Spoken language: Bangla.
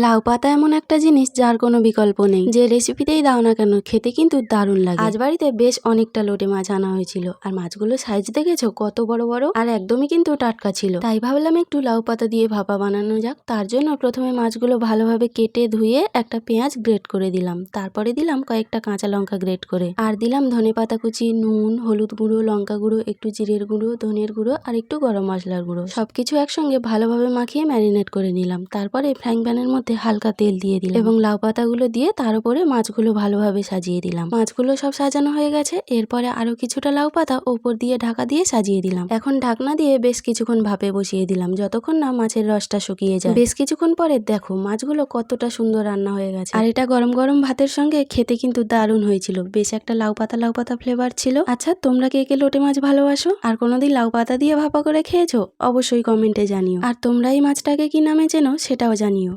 লাউ পাতা এমন একটা জিনিস যার কোনো বিকল্প নেই। যে রেসিপিতেই দাও না কেন খেতে কিন্তু দারুণ লাগে। আজ বাড়িতে বেশ অনেকটা লোটে মাছ আনা হয়েছিল, আর মাছগুলো সাইজ দেখেছো কত বড় বড়, আর একদমই কিন্তু টাটকা ছিল। তাই ভাবলাম একটু লাউ পাতা দিয়ে ভাপা বানানো যাক। তার জন্য প্রথমে মাছগুলো ভালোভাবে কেটে ধুয়ে একটা পেঁয়াজ গ্রেট করে দিলাম, তারপরে দিলাম কয়েকটা কাঁচা লঙ্কা গ্রেট করে, আর দিলাম ধনেপাতা কুচি, নুন, হলুদ গুঁড়ো, লঙ্কা গুঁড়ো, একটু জিরের গুঁড়ো, ধনের গুঁড়ো আর একটু গরম মশলার গুঁড়ো। সবকিছু একসঙ্গে ভালোভাবে মাখিয়ে ম্যারিনেট করে নিলাম। তারপরে ফ্রাইং প্যানের মধ্যে হালকা তেল দিয়ে দিলাম এবং লাউ পাতাগুলো দিয়ে তার উপরে মাছগুলো ভালোভাবে সাজিয়ে দিলাম। মাছগুলো সব সাজানো হয়ে গেছে। এরপরে আরো কিছুটা লাউ পাতা ওপর দিয়ে ঢাকা দিয়ে সাজিয়ে দিলাম। এখন ঢাকনা দিয়ে বেশ কিছুক্ষণ ভাপে বসিয়ে দিলাম, যতক্ষণ না মাছের রসটা শুকিয়ে যায়। বেশ কিছুক্ষণ পরে দেখো মাছগুলো কতটা সুন্দর রান্না হয়ে গেছে, আর এটা গরম গরম ভাতের সঙ্গে খেতে কিন্তু দারুণ হয়েছিল। বেশ একটা লাউ পাতা ফ্লেভার ছিল। আচ্ছা, তোমরা কে কে লোটে মাছ ভালোবাসো আর কোনোদিন লাউ পাতা দিয়ে ভাপা করে খেয়েছো? অবশ্যই কমেন্টে জানিও। আর তোমরা এই মাছটাকে কি নামে চেনো সেটাও জানিও।